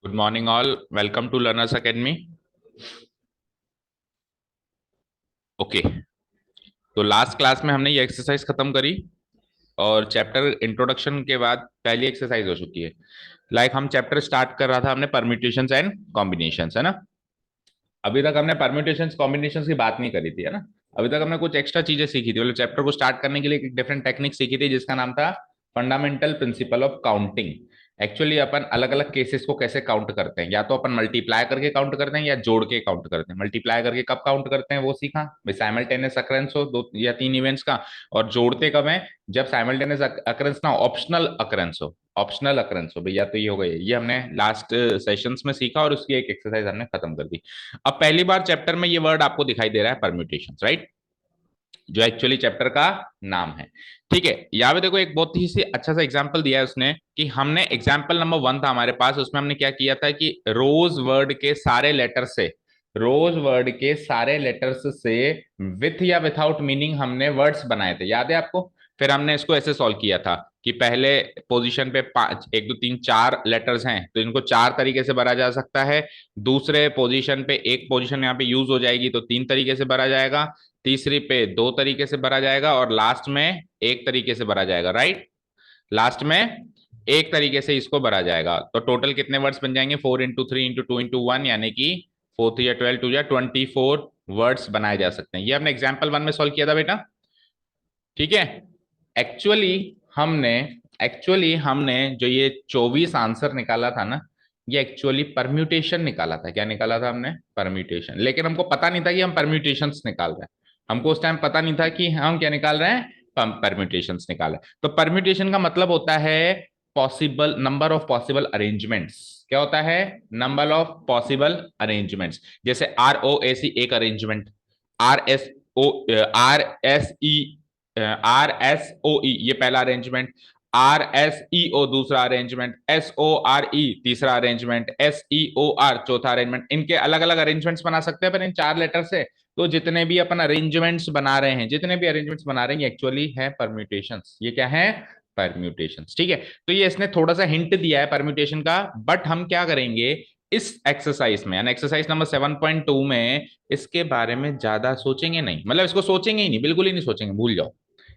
Good morning all. Welcome to learners academy. Okay, तो last class में हमने ये एक्सरसाइज खत्म करी और चैप्टर इंट्रोडक्शन के बाद पहली एक्सरसाइज हो चुकी है। हम चैप्टर स्टार्ट कर रहा था हमने परम्यूटेशंस एंड कॉम्बिनेशंस, है ना। अभी तक हमने परम्यूटेशंस कॉम्बिनेशंस की बात नहीं करी थी, है ना। अभी तक हमने कुछ एक्स्ट्रा चीजें सीखी थी, मतलब चैप्टर को स्टार्ट करने के लिए एक डिफरेंट टेक्निक सीखी थी जिसका नाम था fundamental principle of counting. Actually अपन अलग अलग केसेस को कैसे काउंट करते हैं, या तो अपन मल्टीप्लाई करके काउंट करते हैं या जोड़ के काउंट करते हैं। मल्टीप्लाई करके कब काउंट करते हैं वो सीखा भाई, साइमल्टेनियस अकरेंस हो दो या तीन इवेंट्स का। और जोड़ते कब है, जब साइमल्टेनियस अकरेंस ना ऑप्शनल अकरेंस हो। ऑप्शनल अकरेंस हो भैया, तो ये हो गई, ये हमने लास्ट सेशंस में सीखा और उसकी एक एक्सरसाइज हमने खत्म कर दी। अब पहली बार चैप्टर में ये वर्ड आपको दिखाई दे रहा है, परम्यूटेशंस, राइट, जो एक्चुअली चैप्टर का नाम है। ठीक है, यहाँ पे देखो एक बहुत ही अच्छा सा एग्जांपल दिया है उसने कि हमने एग्जांपल नंबर 1 था हमारे पास, उसमें हमने क्या किया था कि रोज वर्ड के सारे लेटर्स से विथ या विथआउट मीनिंग हमने वर्ड्स बनाए थे, याद है आपको। फिर हमने इसको ऐसे सॉल्व किया था कि पहले पोजीशन पे पांच, एक दो तीन चार लेटर्स हैं तो इनको चार तरीके से भरा जा सकता है। दूसरे पोजीशन पे एक पोजीशन यहाँ पे यूज हो जाएगी तो तीन तरीके से भरा जाएगा। तीसरी पे दो तरीके से भरा जाएगा और लास्ट में एक तरीके से भरा जाएगा, राइट। लास्ट में एक तरीके से इसको भरा जाएगा तो टोटल कितने वर्ड्स बन जाएंगे, 4 इंटू 3 इंटू 2 इंटू 1, यानी कि 4 3 या 12 2 या 24 वर्ड्स बनाए जा सकते हैं। ये हमने एग्जाम्पल 1 में सॉल्व किया था बेटा, ठीक है। एक्चुअली हमने एक्चुअली हमने जो ये 24 आंसर निकाला था ना, ये एक्चुअली परम्यूटेशन निकाला था। क्या निकाला था हमने, परम्यूटेशन। लेकिन हमको पता नहीं था कि हम परम्यूटेशंस निकाल रहे हैं। हमको उस टाइम पता नहीं था कि हम क्या निकाल रहे हैं, हम परम्यूटेशंस निकाल रहे हैं। तो परम्यूटेशन का मतलब होता है possible number of possible arrangements. क्या होता है, नंबर ऑफ पॉसिबल अरेंजमेंट्स। जैसे ROAC एक अरेंजमेंट, RSO RSE ये पहला अरेंजमेंट, RSEO दूसरा अरेंजमेंट, SORE तीसरा अरेंजमेंट, SEOR चौथा अरेंजमेंट। इनके अलग अलग अरेंजमेंट्स बना सकते हैं पर इन चार लेटर से। तो जितने भी अपन अरेंजमेंट्स बना रहे हैं, जितने भी अरेंजमेंट्स बना रहे हैं, ये एक्चुअली है परम्यूटेशंस। ये क्या है, परम्यूटेशंस, ठीक है। तो ये इसने थोड़ा सा हिंट दिया है परम्यूटेशन का, बट हम क्या करेंगे इस एक्सरसाइज में, यानी एक्सरसाइज नंबर 7.2 में इसके बारे में ज्यादा सोचेंगे नहीं। मतलब इसको सोचेंगे ही नहीं, बिल्कुल ही नहीं सोचेंगे, भूल जाओ।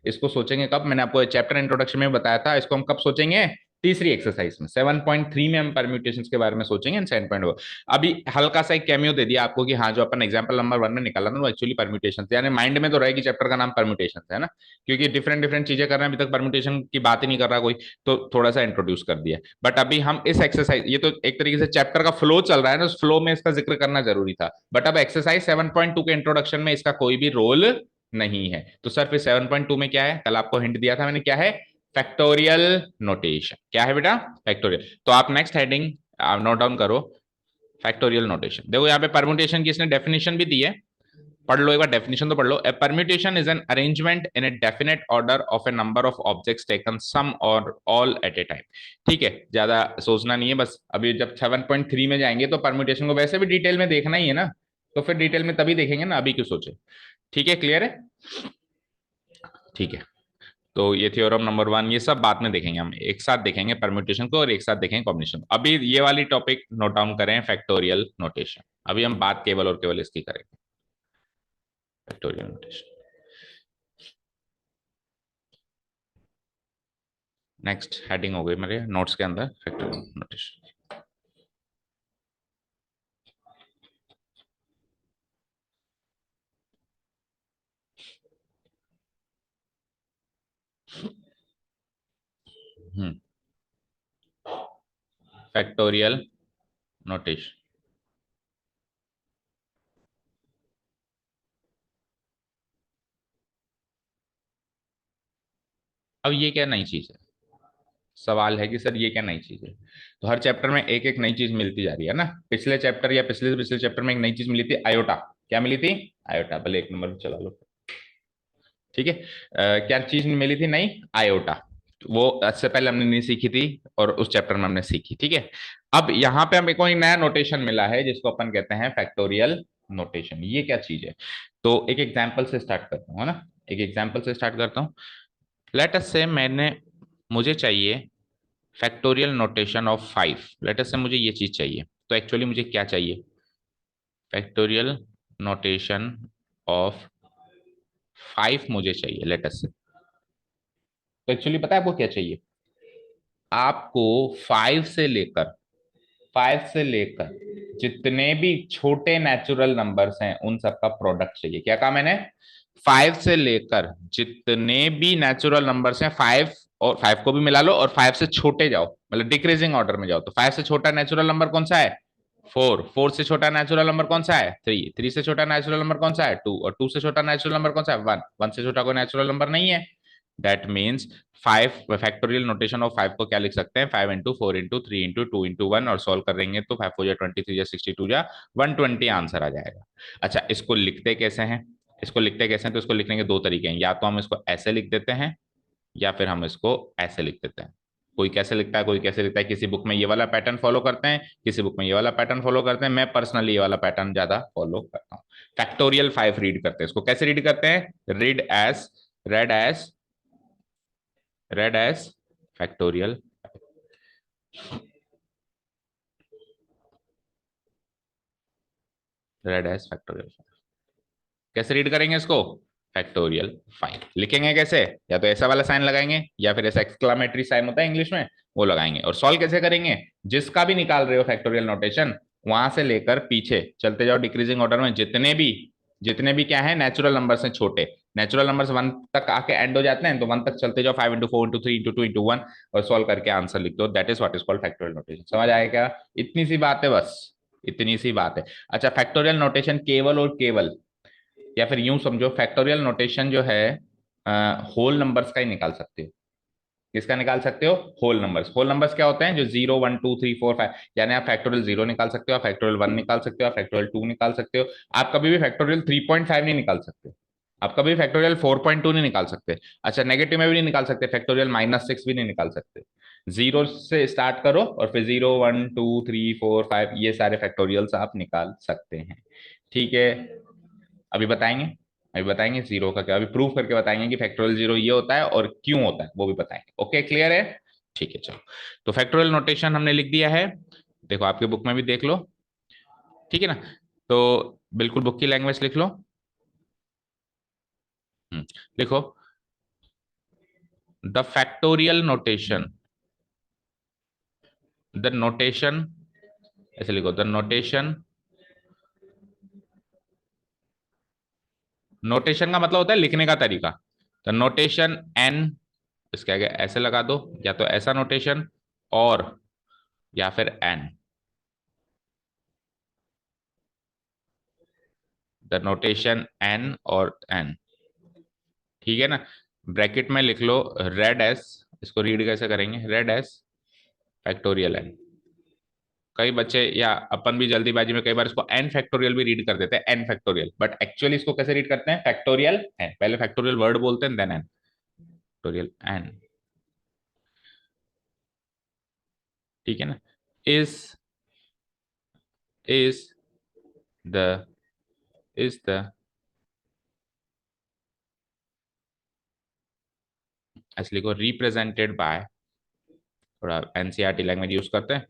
इसको सोचेंगे कब, मैंने आपको चैप्टर इंट्रोडक्शन में बताया था, इसको हम कब सोचेंगे, तीसरी एक्सरसाइज में 7.3 में हम परम्यूटेशंस के बारे में सोचेंगे। 7.0 अभी हल्का सा एक कैमियो दे दिया आपको कि हाँ जो अपन एग्जांपल नंबर 1 में निकाला था वो एक्चुअली परम्यूटेशन, यानी माइंड में तो रहेगी चैप्टर का नाम परम्यूटेशन है ना, क्योंकि डिफरेंट डिफरेंट चीजें कर रहे हैं, अभी तक परम्यूटेशन की बात ही नहीं कर रहा कोई, तो थोड़ा सा इंट्रोड्यूस कर दिया। बट अभी हम इस एक्सरसाइज, ये तो एक तरीके से चैप्टर का फ्लो चल रहा है ना, उस फ्लो में इसका जिक्र करना जरूरी था। बट अब एक्सरसाइज 7.2 के इंट्रोडक्शन में इसका कोई भी रोल नहीं है। तो सर फिर 7.2 में क्या है, कल आपको हिंट दिया था मैंने, क्या है, फैक्टोरियल नोटेशन। क्या है बेटा, फैक्टोरियल। तो आप नेक्स्ट हेडिंग नोट डाउन करो, फैक्टोरियल नोटेशन। देखो यहाँ पे परम्यूटेशन की इसने डेफिनेशन भी दी है, पढ़ लो एक बार डेफिनेशन तो पढ़ लो। A permutation is an arrangement in a definite order of a number of objects taken some और ऑल एट ए टाइम। ठीक है, ज्यादा सोचना नहीं है, बस अभी जब 7.3 में जाएंगे तो परम्यूटेशन को वैसे भी डिटेल में देखना ही है ना, तो फिर डिटेल में तभी देखेंगे ना, अभी क्यों सोचे। ठीक है, क्लियर है, ठीक है। तो ये थ्योरम नंबर 1, ये सब बाद में देखेंगे, हम एक साथ देखेंगे परम्यूटेशन को और एक साथ देखेंगे कॉम्बिनेशन। अभी ये वाली टॉपिक नोट डाउन करें, फैक्टोरियल नोटेशन। अभी हम बात केवल और केवल इसकी करेंगे, फैक्टोरियल नोटेशन। नेक्स्ट हेडिंग हो गई मेरे नोट्स के अंदर, फैक्टोरियल नोटेशन। Factorial notation. अब ये क्या नई चीज है, सवाल है कि सर ये क्या नई चीज है। तो हर चैप्टर में एक एक नई चीज मिलती जा रही है ना। पिछले चैप्टर या पिछले से पिछले चैप्टर में एक नई चीज मिली थी, आयोटा। क्या मिली थी, आयोटा। भले एक नंबर चला लो, ठीक है। क्या चीज मिली थी नई, आयोटा। वो इससे पहले हमने नहीं सीखी थी और उस चैप्टर में हमने सीखी, ठीक है। अब यहाँ पे हमें कोई नया नोटेशन मिला है जिसको अपन कहते हैं फैक्टोरियल नोटेशन। ये क्या चीज है, तो एक एग्जाम्पल से स्टार्ट करता हूँ, है ना। एक एग्जाम्पल से स्टार्ट करता हूँ। लेट अस से मुझे चाहिए factorial notation of 5, let us से मुझे ये चीज चाहिए, तो एक्चुअली मुझे क्या चाहिए? फैक्टोरियल नोटेशन ऑफ 5 मुझे चाहिए, लेट अस से। तो एक्चुअली पता है आपको क्या चाहिए? आपको 5 से लेकर जितने भी छोटे नेचुरल नंबर्स हैं उन सबका प्रोडक्ट चाहिए। क्या कहा मैंने? 5 से लेकर जितने भी नेचुरल नंबर्स हैं, 5 और 5 को भी मिला लो, और 5 से छोटे जाओ, मतलब डिक्रीजिंग ऑर्डर में जाओ, तो 5 से छोटा नेचुरल नंबर कौन सा है? 4। से छोटा नेचुरल नंबर कौन सा है? 3। से छोटा नेचुरल नंबर कौन सा है? 2। और 2 से छोटा नेचुरल नंबर कौन सा है? 1। से छोटा कोई नेचुरल नंबर नहीं है। That means 5, factorial notation of 5 को क्या लिख सकते हैं? 5 into 4 into 3 into 2 into 1, और सॉल्व कर देंगे तो 5 4 जा 23 जा 62 जा 120 आंसर आ जाएगा। अच्छा, इसको लिखते कैसे हैं? इसको लिखते कैसे हैं? तो इसको लिखने के दो तरीके हैं, या तो हम इसको ऐसे लिख देते हैं, या फिर हम इसको ऐसे लिख देते हैं। कोई कैसे लिखता है, कोई कैसे लिखता है, किसी बुक में ये वाला पैटर्न फॉलो करते हैं, किसी बुक में ये वाला पैटर्न फॉलो करते हैं। मैं पर्सनली ये वाला पैटर्न ज्यादा फॉलो करता हूँ। फैक्टोरियल 5 रीड करते हैं, इसको कैसे रीड करते हैं? Red S read as factorial, red as factorial. कैसे रीड करेंगे इसको? फैक्टोरियल 5 लिखेंगे कैसे? या तो ऐसा वाला साइन लगाएंगे, या फिर ऐसा एक्सक्लामेटरी साइन होता है इंग्लिश में, वो लगाएंगे। और सॉल्व कैसे करेंगे? जिसका भी निकाल रहे हो फैक्टोरियल नोटेशन, वहां से लेकर पीछे चलते जाओ डिक्रीजिंग ऑर्डर में, जितने भी क्या है नेचुरल नंबर हैं छोटे, नेचुरल नंबर्स 1 तक आके एंड हो जाते हैं, तो 1 तक चलते जाओ, 5 into 4 into 3 into 2 into 1, और सॉल्व करके आंसर लिख दो। That is what is called factorial notation. समझ आया क्या? इतनी सी बात है बस, इतनी सी बात है। अच्छा, फैक्टोरियल नोटेशन केवल और केवल, या फिर यूं समझो, फैक्टोरियल नोटेशन जो है होल नंबर्स का ही निकाल सकते हो। किसका निकाल सकते हो? Whole numbers. होल नंबर्स क्या होते हैं? जो 0 1 2 3 4 5, यानी आप फैक्टोरियल 0 निकाल सकते हो, आप फैक्टोरियल 1 निकाल सकते हो, आप फैक्टोरियल 2 निकाल सकते हो। आप कभी भी फैक्टोरियल 3.5 नहीं निकाल सकते, आप कभी फैक्टोरियल 4.2 नहीं निकाल सकते। अच्छा, नेगेटिव में भी नहीं निकाल सकते, फैक्टोरियल -6 भी नहीं निकाल सकते। जीरो से स्टार्ट करो और फिर 0 1 2 3 4 5, ये सारे फैक्टोरियल्स आप निकाल सकते हैं। ठीक है, अभी बताएंगे। अभी बताएंगे जीरो का क्या, अभी प्रूव करके बताएंगे कि फैक्टोरियल जीरो ये होता है और क्यों होता है, वो भी बताएंगे। ओके, क्लियर है? ठीक है, चलो। तो फैक्टोरियल नोटेशन हमने लिख दिया है, देखो आपके बुक में भी देख लो, ठीक है ना? तो बिल्कुल बुक की लैंग्वेज लिख लो। लिखो, the factorial notation, the notation, ऐसे लिखो, द नोटेशन। नोटेशन का मतलब होता है लिखने का तरीका। तो नोटेशन एन, इसके आगे ऐसे लगा दो, या तो ऐसा नोटेशन, और या फिर एन, द नोटेशन एन और एन, ठीक है ना? ब्रैकेट में लिख लो रेड एस, इसको रीड कैसे करेंगे? Read as factorial N. कई बच्चे या अपन भी जल्दीबाजी में कई बार इसको एन फैक्टोरियल भी रीड कर देते हैं, एन फैक्टोरियल, बट एक्चुअली इसको कैसे रीड करते हैं? फैक्टोरियल एन, पहले फैक्टोरियल वर्ड बोलते हैं देन एन, फैक्टोरियल एन, ठीक है ना? Is is the is the ऐसे लिखो, रिप्रेजेंटेड बाय, थोड़ा एनसीईआरटी लैंग्वेज यूज करते हैं,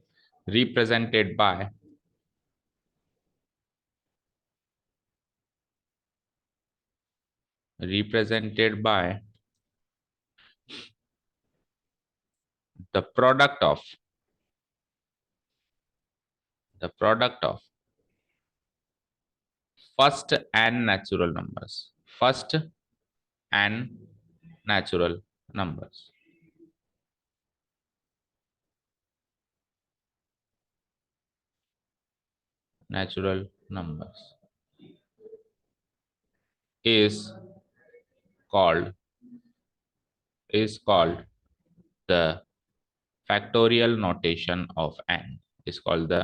represented by, represented by the product of, the product of first N natural numbers, first N natural numbers, natural numbers is called, is called the factorial notation of n, is called the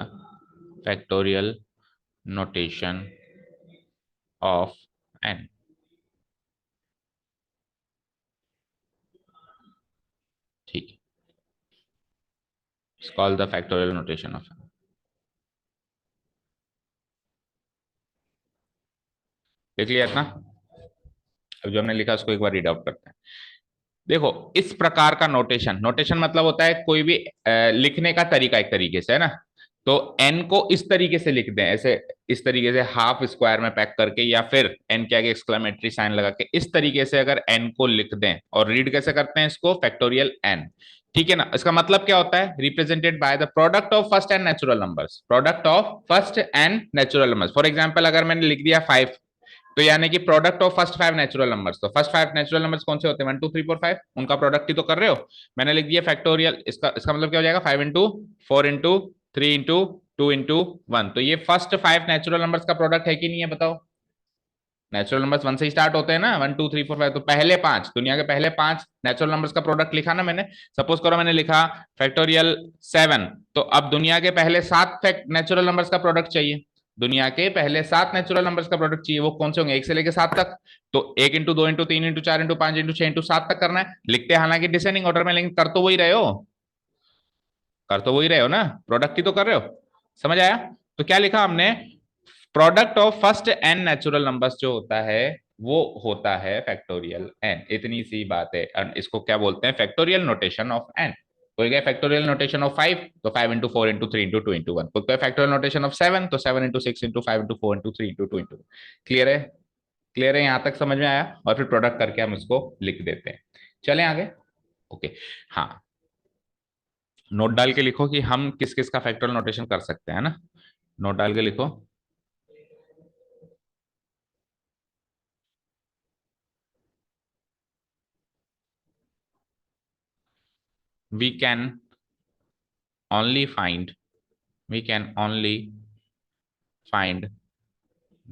factorial notation of n, ठीक है, is called the factorial notation of n। देख लिया ना? अब जो हमने लिखा उसको एक बार रीड आउट करते हैं। देखो इस प्रकार का नोटेशन, नोटेशन मतलब होता है कोई भी लिखने का तरीका, एक तरीके से है ना। तो एन को इस तरीके से लिख दें, ऐसे इस तरीके से हाफ स्क्वायर में पैक करके, या फिर एन के आगे एक्सक्लेमेटरी साइन लगा के इस तरीके से अगर एन को लिख दें, और रीड कैसे करते हैं इसको, फैक्टोरियल एन। ठीक है ना। इसका मतलब क्या होता है, represented by the product of first and natural numbers, product of first and natural numbers. For example अगर मैंने लिख दिया 5, तो यानी कि product of first 5 natural numbers, तो फर्स्ट 5 नेचुरल नंबर्स कौन से होते हैं, 1 2 3 4 5, उनका प्रोडक्ट ही तो कर रहे हो। मैंने लिख दिया फैक्टोरियल, इसका मतलब क्या हो जाएगा, 5 इंटू 4 इंटू 3 इंटू 2 इंटू 1। तो ये फर्स्ट 5 नेचुरल नंबर्स का प्रोडक्ट है कि नहीं है, बताओ। नेचुरल नंबर्स 1 से ही स्टार्ट होते हैं ना, 1 2 3 4 5, तो पहले 5, दुनिया के पहले 5 नेचुरल नंबर्स का प्रोडक्ट लिखा ना मैंने। सपोज करो मैंने लिखा फैक्टोरियल 7, तो अब दुनिया के पहले 7 नेचुरल नंबर्स का प्रोडक्ट चाहिए। दुनिया के पहले 7 नेचुरल नंबर्स का प्रोडक्ट चाहिए, वो कौन से होंगे, 1 से लेकर 7 तक। तो 1 into 2 into 3 into 4 into 5 into 6 into 7 तक करना है। लिखते हालांकि डिसेंडिंग ऑर्डर में, लेकिन कर तो वही रहे हो, कर तो वही रहे हो ना, प्रोडक्ट ही तो कर रहे हो। समझ आया। तो क्या लिखा हमने, product of first N natural numbers जो होता है वो होता है फैक्टोरियल एन, इतनी सी बात है। और इसको क्या बोलते हैं, फैक्टोरियल नोटेशन ऑफ एन। कोई गया फैक्टोरियल नोटेशन ऑफ 5, तो 5 इंटू 4 इंटू 3 इंटू 2 इंटू 1। कोई फैक्टोरियल नोटेशन ऑफ 7, तो 7 into 6 into 5 into 4 into 3 into 2 into. Clear है, क्लियर है, यहां तक समझ में आया। और फिर प्रोडक्ट करके हम इसको लिख देते हैं। चलें आगे। ओके, हाँ, नोट डाल के लिखो कि हम किस किस का फैक्टोरियल नोटेशन कर सकते हैं ना। नोट डाल के लिखो। We can only find, we can only find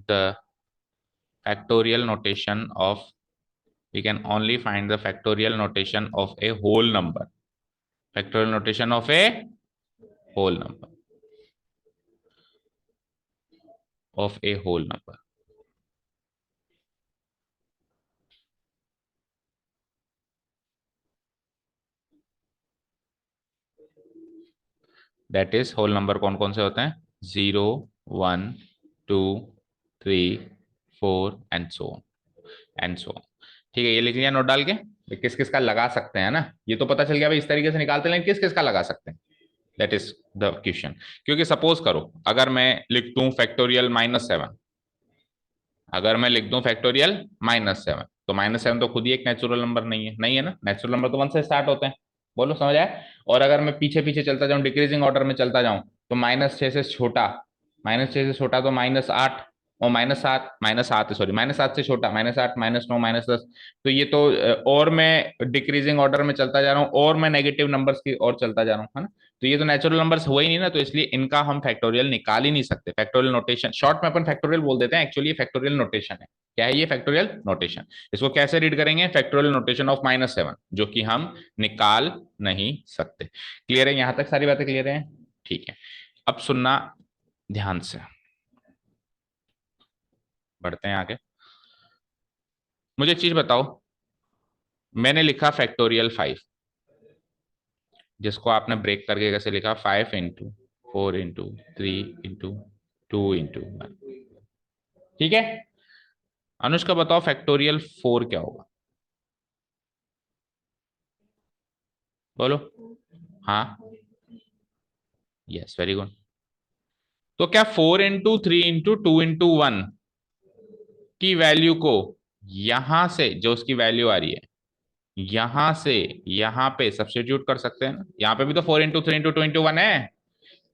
the factorial notation of, we can only find the factorial notation of a whole number, factorial notation of a whole number, of a whole number, that is whole number कौन कौन से होते हैं, 0 1 2 3 4 and so on, and so on. ठीक है, ये लिख लिया नोट डाल के। किस किस का लगा सकते हैं ना, ये तो पता चल गया भाई, इस तरीके से निकालते हैं, लेकिन किस किस का लगा सकते हैं, दैट इज द क्वेश्चन। क्योंकि सपोज करो अगर मैं लिख दूं फैक्टोरियल -7, अगर मैं लिख दूं फैक्टोरियल -7, तो -7 तो खुद ही एक नेचुरल नंबर नहीं है, नहीं है ना, नेचुरल नंबर तो 1 से स्टार्ट होते हैं। बोलो समझ आया। और अगर मैं पीछे पीछे चलता जाऊं, डिक्रीजिंग ऑर्डर में चलता जाऊं, तो -6 से छोटा, -6 से छोटा तो -8, और -7, -7 सॉरी, -7 से छोटा -8, -9, -10। तो ये तो और मैं डिक्रीजिंग ऑर्डर में चलता जा रहा हूँ, और मैं नेगेटिव नंबर्स की और चलता जा रहा हूँ, है ना। तो ये तो नेचुरल नंबर्स हुआ ही नहीं ना, तो इसलिए इनका हम फैक्टोरियल निकाल ही नहीं सकते। फैक्टोरियल नोटेशन शॉर्ट में अपन फैक्टोरियल बोल देते हैं, एक्चुअली फैक्टोरियल नोटेशन है। क्या है ये फैक्टोरियल नोटेशन। इसको कैसे रीड करेंगे, फैक्टोरियल नोटेशन ऑफ -7, जो कि हम निकाल नहीं सकते। क्लियर है, यहां तक सारी बातें क्लियर है। ठीक है, अब सुनना ध्यान से, बढ़ते हैं आगे। मुझे एक चीज बताओ, मैंने लिखा फैक्टोरियल 5, जिसको आपने ब्रेक करके कैसे लिखा, 5 इंटू 4 इंटू 3 इंटू 2 इंटू 1। ठीक है, अनुष्का बताओ फैक्टोरियल 4 क्या होगा, बोलो। हाँ, यस, वेरी गुड। तो क्या 4 इंटू 3 इंटू 2 इंटू 1 की वैल्यू को यहां से, जो उसकी वैल्यू आ रही है, यहां से यहां पे सब्स्टिट्यूट कर सकते हैं ना। यहां पे भी तो 4 इंटू 3 इंटू 2 इंटू 1 है,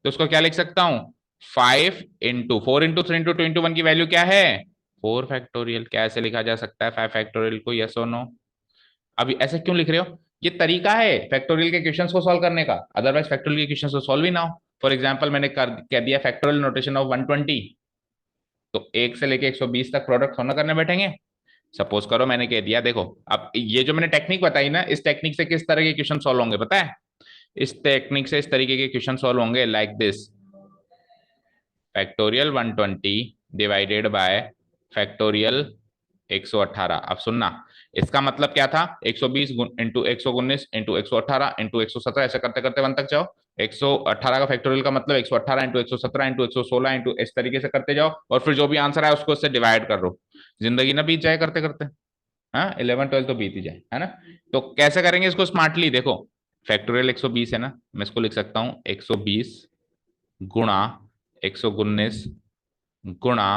तो उसको क्या लिख सकता हूं, 5 इंटू 4 इंटू 3 इंटू 2 इंटू 1 की वैल्यू क्या है, 4 फैक्टोरियल। क्या ऐसे लिखा जा सकता है 5 फैक्टोरियल को, यस और नो। अभी ऐसे क्यों लिख रहे हो, ये तरीका है फैक्टोरियल के क्वेश्चंस को सॉल्व करने का, अदरवाइज फैक्टोरियल के क्वेश्चंस तो सॉल्व ही ना हो। फॉर एग्जांपल मैंने कह दिया फैक्टोरियल नोटेशन ऑफ 120, तो 1 से लेके 120 तक प्रोडक्ट होना करने बैठेंगे। सपोज करो मैंने कह दिया, देखो अब ये जो मैंने टेक्निक बताई ना, इस टेक्निक से किस तरह के क्वेश्चन सॉल्व होंगे पता है, इस टेक्निक से इस तरीके के क्वेश्चन सॉल्व होंगे, like this, factorial 120 divided by factorial 118। अब सुनना, इसका मतलब क्या था, 120 इंटू 119 इंटू 118 इंटू 117, ऐसे करते करते 1 तक जाओ। 118 का फैक्टोरियल का मतलब 118 इंटू 117 इंटू 116 इंटू इस तरीके से करते जाओ, और फिर जो भी आंसर है उसको इससे डिवाइड कर दो, जिंदगी ना बीत जाए करते करते। हाँ 11 12 तो बीत ही जाए, है ना। तो कैसे करेंगे इसको स्मार्टली, देखो फैक्टोरियल 120 है ना, मैं इसको लिख सकता हूँ 120 गुणा 119 गुणा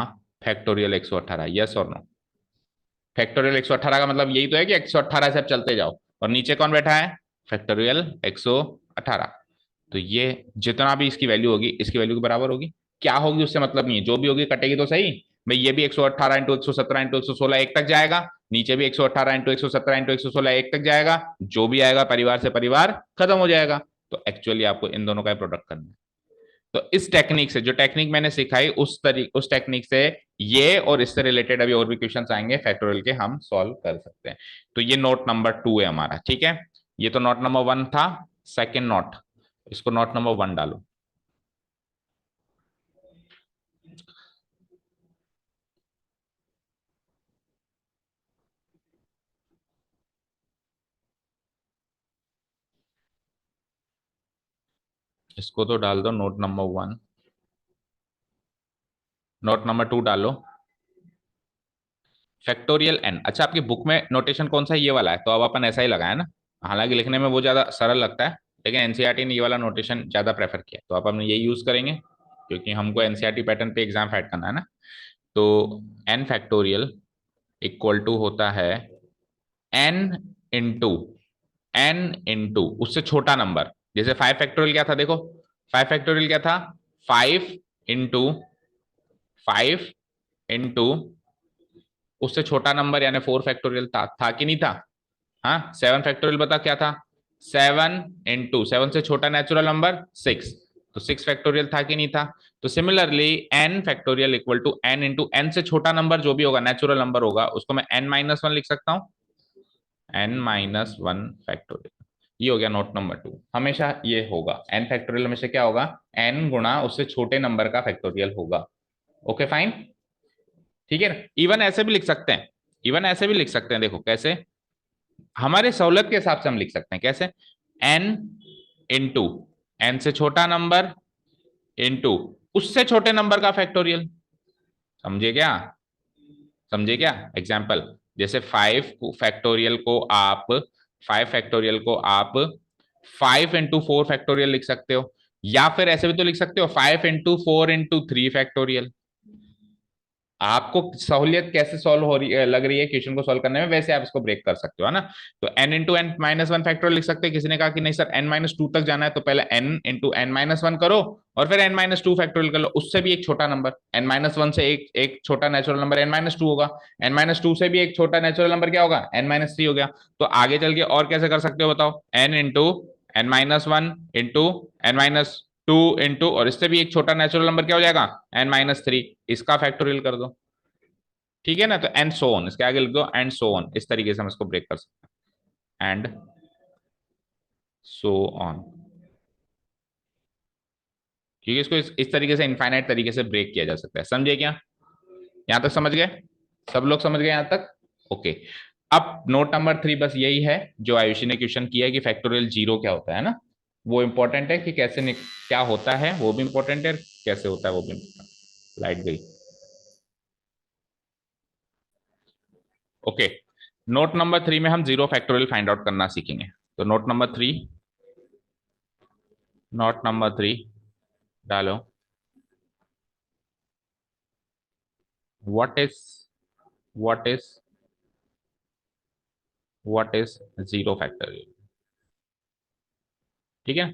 फैक्टोरियल 118, यस और नो। फैक्टोरियल 118 का मतलब यही तो है कि 118 से आप चलते जाओ, और नीचे कौन बैठा है, फैक्टोरियल 118। तो ये जितना भी इसकी वैल्यू होगी इसकी वैल्यू के बराबर होगी। क्या होगी उससे मतलब नहीं है, जो भी होगी कटेगी तो सही भाई। ये भी 118 इंटू 117 इंटू 116 एक तक जाएगा, नीचे भी 118 इंटू 117 इंटू 116 एक तक जाएगा, जो भी आएगा परिवार से परिवार खत्म हो जाएगा। तो एक्चुअली आपको इन दोनों का प्रोडक्ट करना है। तो इस टेक्निक से, जो टेक्निक मैंने सिखाई उस टेक्निक से ये और इससे रिलेटेड अभी और भी क्वेश्चंस आएंगे फैक्टोरियल के, हम सॉल्व कर सकते हैं। तो ये नोट नंबर 2 है हमारा, ठीक है। ये तो नोट नंबर 1 था, सेकेंड नोट, इसको नोट नंबर 1 डालो। इसको तो डाल दो नोट नंबर 1। नोट नंबर 2 डालो, फैक्टोरियल एन। अच्छा आपकी बुक में नोटेशन कौन सा है, ये वाला है, तो अब अपन ऐसा ही लगाया ना। हालांकि लिखने में वो ज्यादा सरल लगता है, लेकिन एनसीईआरटी ने ये वाला नोटेशन ज्यादा प्रेफर किया, तो आप हम यही यूज करेंगे क्योंकि हमको एनसीईआरटी पैटर्न पे एग्जाम फाइट करना है ना। तो एन फैक्टोरियल इक्वल टू होता है एन इंटू एन इंटू उससे छोटा नंबर। जैसे 5 फैक्टोरियल क्या था, देखो 5 फैक्टोरियल क्या था, 5 इंटू उससे छोटा नंबर यानी 4 फैक्टोरियल था कि नहीं था। हाँ 7 फैक्टोरियल बता क्या था, 7 से छोटा नेचुरल नंबर 6, तो 6 फैक्टोरियल था कि नहीं था। तो similarly N factorial equal to N into N से छोटा नंबर जो भी होगा नेचुरल नंबर होगा उसको मैं n-1 लिख सकता हूँ, n-1 फैक्टोरियल। ये हो गया नोट नंबर 2। हमेशा ये होगा n फैक्टोरियल, हमेशा क्या होगा, n गुणा उससे छोटे नंबर का फैक्टोरियल होगा। ओके फाइन, ठीक है ना। इवन ऐसे भी लिख सकते हैं, इवन ऐसे भी लिख सकते हैं, देखो कैसे, हमारे सहूलियत के हिसाब से हम लिख सकते हैं कैसे, n इंटू एन से छोटा नंबर इंटू उससे छोटे नंबर का फैक्टोरियल। समझे क्या, समझे क्या। एग्जाम्पल, जैसे 5 फैक्टोरियल को आप 5 इंटू 4 फैक्टोरियल लिख सकते हो, या फिर ऐसे भी तो लिख सकते हो 5 इंटू 4 इंटू 3 फैक्टोरियल। आपको सहूलियत कैसे सॉल्व हो रही लग रही है क्वेश्चन को सॉल्व करने में, वैसे आप इसको ब्रेक कर सकते हो, है ना। तो n इंटू n-1 फैक्टोरियल लिख सकते हैं। किसी ने कहा कि नहीं सर n-2 तक जाना है, तो पहले n इंटू n-1 करो और फिर n-2 फैक्टोरियल कर लो, उससे भी एक छोटा नंबर n-1 से एक एक छोटा नेचुरल नंबर n-2 होगा, n-2 से भी एक छोटा नेचुरल नंबर क्या होगा, n-3 हो गया। तो आगे चल के और कैसे कर सकते हो बताओ, n into n-1 into n-2 into और इससे भी एक छोटा नेचुरल नंबर क्या हो जाएगा, n-3, इसका फैक्टोरियल कर दो, ठीक है ना। तो एंड सो ऑन, इसके आगे लिख दो एंड सो ऑन, इस तरीके से हम इसको ब्रेक कर सकते हैं, एंड सो ऑन। ठीक है, इसको इस तरीके से इनफाइनाइट तरीके से ब्रेक किया जा सकता है। समझे क्या, यहां तक समझ गए, सब लोग समझ गए यहां तक। ओके, अब नोट नंबर 3 बस यही है जो आयुषी ने क्वेश्चन किया है कि फैक्टोरियल जीरो क्या होता है ना, वो इंपॉर्टेंट है कि कैसे क्या होता है वो भी इंपॉर्टेंट है, कैसे होता है वो भी important। लाइट गई। ओके, नोट नंबर 3 में हम जीरो फैक्टोरियल फाइंड आउट करना सीखेंगे। तो नोट नंबर 3 डालो, what is what is what is zero factorial, ठीक है।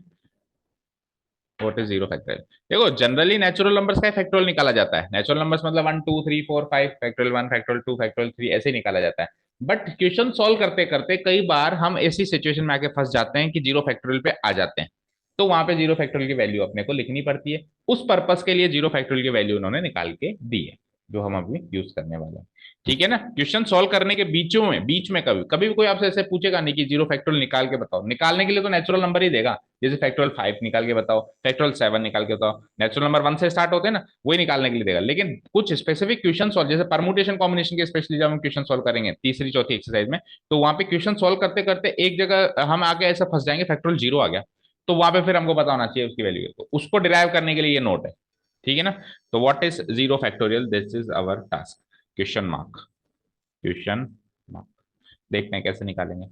व्हाट इज जीरो फैक्टोरियल, देखो जनरली नेचुरल नंबर्स का फैक्टोरियल निकाला जाता है, नेचुरल नंबर्स मतलब 1 2 3 4 5 फैक्टोरियल 1 फैक्टोरियल 2 फैक्टोरियल 3 ऐसे ही निकाला जाता है। बट क्वेश्चन सॉल्व करते करते कई बार हम ऐसी सिचुएशन में आके फंस जाते हैं कि जीरो फैक्टोरियल पे आ जाते हैं, तो वहां पे जीरो फैक्टोरियल की वैल्यू अपने को लिखनी पड़ती है। उस पर्पस के लिए जीरो फैक्टोरियल की वैल्यू उन्होंने निकाल के दी है, जो हम अभी यूज करने वाले हैं, ठीक है ना। क्वेश्चन सॉल्व करने के बीच में कभी कभी भी कोई आपसे ऐसे पूछेगा नहीं कि जीरो फैक्टोरियल निकाल के बताओ, निकालने के लिए तो नेचुरल नंबर ही देगा। जैसे फैक्टोरियल 5 निकाल के बताओ, फैक्टोरियल 7 निकाल के बताओ, नेचुरल नंबर 1 से स्टार्ट होते हैं ना, वही निकालने के लिए देगा। लेकिन कुछ स्पेसिफिक क्वेश्चन सॉल्व, जैसे परमुटेशन कॉम्बिनेशन के स्पेशली जब हम क्वेश्चन सॉल्व करेंगे तीसरी चौथी एक्सरसाइज में, तो वहां पे क्वेश्चन सॉल्व करते करते एक जगह हम आके ऐसा फंस जाएंगे फैक्टोरियल जीरो आ गया, तो वहां पे फिर हमको पता होना चाहिए उसकी वैल्यू, तो उसको डिराइव करने के लिए ये नोट है, ठीक है ना। तो what is zero factorial, this is our task, question mark, question mark. देखते हैं कैसे निकालेंगे।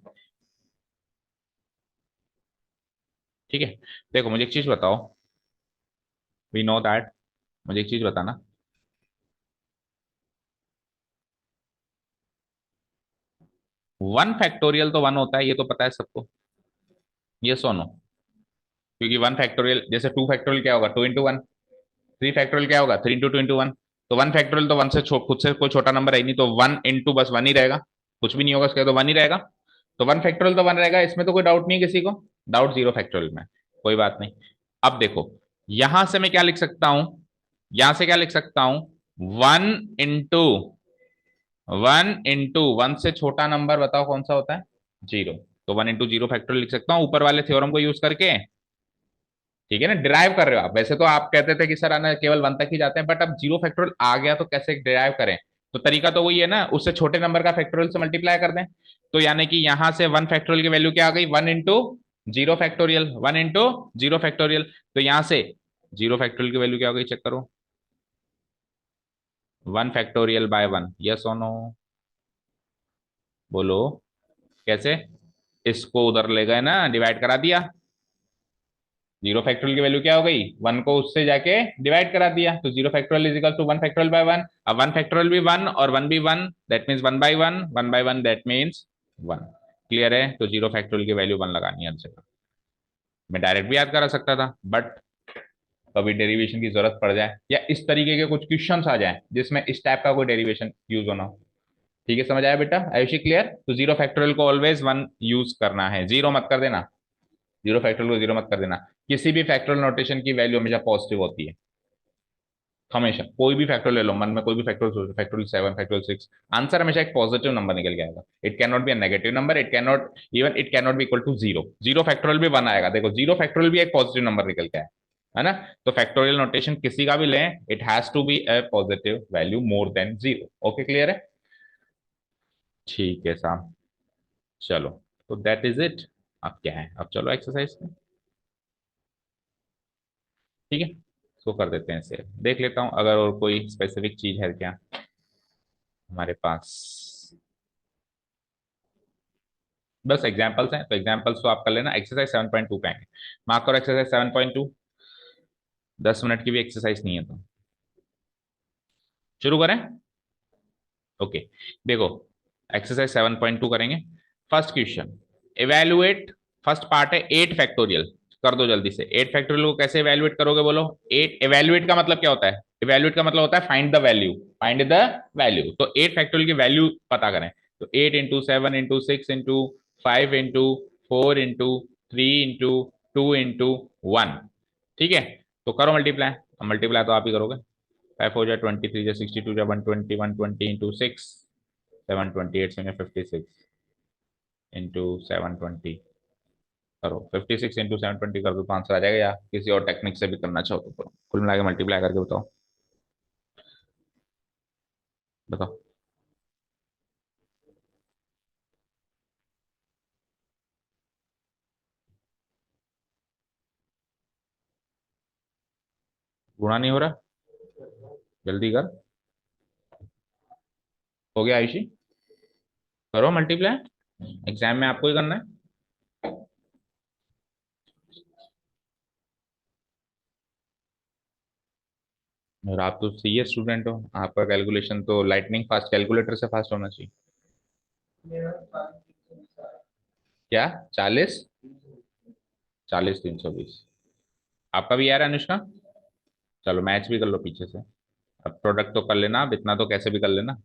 ठीक है, देखो मुझे एक चीज बताओ, वी नो दैट, मुझे एक चीज बताना, 1 फैक्टोरियल तो 1 होता है, ये तो पता है सबको, ये सोनो, क्योंकि 1 फैक्टोरियल जैसे 2 फैक्टोरियल क्या होगा, 2 इंटू 1, 3 फैक्टोरियल क्या होगा, 3 इंटू 2 इंटू 1। तो 1 फैक्टोरियल तो 1 से खुद से कोई छोटा नंबर है ही नहीं, तो 1 इंटू बस 1 ही रहेगा, कुछ भी नहीं होगा उसके, तो 1 ही रहेगा। तो 1 फैक्टोरियल तो 1 रहेगा, इसमें तो कोई डाउट नहीं है किसी को, डाउट 0 फैक्टोरियल में, कोई बात नहीं। अब देखो, यहां से मैं क्या लिख सकता हूं, यहां से क्या लिख सकता हूं, 1 इंटू 1 से छोटा नंबर बताओ कौन सा होता है, 0। तो 1 इंटू 0 फैक्टोरियल लिख सकता हूं ऊपर वाले थ्योरम को यूज करके। ठीक है ना, डिराइव कर रहे हो आप, वैसे तो आप कहते थे कि सर आना केवल 1 तक ही जाते हैं, बट अब 0 फैक्टोरियल आ गया तो कैसे डिराइव करें। तो तरीका तो वही है ना, उससे छोटे नंबर का फैक्टोरियल से मल्टीप्लाई कर दें। तो यानी कि यहां से 1 फैक्टोरियल की वैल्यू क्या आ गई, 1 इंटू 0 फैक्टोरियल, 1 इंटू 0 फैक्टोरियल। तो यहां से 0 फैक्टोरियल की वैल्यू क्या हो गई, चेक करो, 1 फैक्टोरियल बाय 1, यस और नो, बोलो कैसे। इसको उधर ले गए ना, डिवाइड करा दिया, 0 फैक्टोरियल की वैल्यू क्या हो गई, 1 को उससे जाके डिवाइड करा दिया, तो 0 factorial is equal to 1 factorial by 1। अब 1 फैक्टोरियल भी 1 और 1 भी 1, that means 1 by 1, 1 by 1 that means 1। Clear है, तो 0 फैक्टोरियल की वैल्यू 1 लगानी है हर जगह। मैं डायरेक्ट भी याद करा सकता था, बट कभी डेरिवेशन की जरूरत पड़ जाए या इस तरीके के कुछ क्वेश्चंस आ जाए जिसमें इस टाइप का कोई डेरिवेशन यूज होना हो। ठीक है, समझ आया बेटा, आयुषी क्लियर। तो 0 फैक्टोरियल को ऑलवेज 1 यूज करना है, 0 मत कर देना, 0 फैक्टोरियल को 0 मत कर देना। किसी भी फैक्टोरियल नोटेशन की वैल्यू हमेशा पॉजिटिव होती है, हमेशा, कोई भी फैक्टोरियल ले लो मन में, कोई भी फैक्टोरियल, फैक्टोरियल 7, फैक्टोरियल 6, आंसर हमेशा एक पॉजिटिव नंबर निकल के आएगा। It can not be a negative number, it can not be equal to 0। 0 factorial भी 1 आएगा, देखो 0 फैक्टोरियल भी एक पॉजिटिव नंबर निकल के आया है ना। तो फैक्टोरियल नोटेशन किसी का भी लें, it has to be a positive value more than 0। Okay, clear है। ठीक है साहब, चलो, तो दैट इज इट। अब क्या है, अब चलो एक्सरसाइज में। ठीक है, इसको कर देते हैं सेव, देख लेता हूँ अगर और कोई स्पेसिफिक चीज है क्या हमारे पास। बस एग्जांपल्स हैं, तो एग्जांपल्स तो आप कर लेना। एक्सरसाइज 7.2 पे आएंगे, मार्क करो एक्सरसाइज 7.2। 10 मिनट की भी एक्सरसाइज नहीं है, तो शुरू करें। ओके, देखो एक्सरसाइज 7.2 करेंगे। First question, evaluate, first part है 8 फैक्टोरियल। कर दो जल्दी से, 8 फैक्टोरियल को कैसे इवेलुएट करोगे बोलो। एट, इवेलुएट का मतलब क्या होता है, इवेलुएट का मतलब होता है find the value, find the value. तो 8 फैक्टोरियल की वैल्यू पता करें, तो 8 into 7 into 6 into 5 into 4 into 2 into 1। ठीक है, तो करो मल्टीप्लाई, मल्टीप्लाई तो आप ही करोगे। 5 4 जा 23 जा 62 जा 120, 120 इंटू 6, 728 इंटू 720, करो 56 इंटू 720 कर दो तो आंसर आ जाएगा, या किसी और टेक्निक से भी करना चाहो तो करो, कुल मिला के मल्टीप्लाई करके बताओ, बताओ। गुणा नहीं हो रहा, जल्दी कर, हो गया आयुषी, करो मल्टीप्लाई, एग्जाम में आपको ही करना है। और आप तो सीए स्टूडेंट हो, आपका कैलकुलेशन तो लाइटनिंग फास्ट, कैलकुलेटर से फास्ट होना चाहिए। क्या, 40, 40 320, आपका भी यार अनुष्का। चलो मैच भी कर लो पीछे से, अब प्रोडक्ट तो कर लेना, अब इतना तो कैसे भी कर लेना।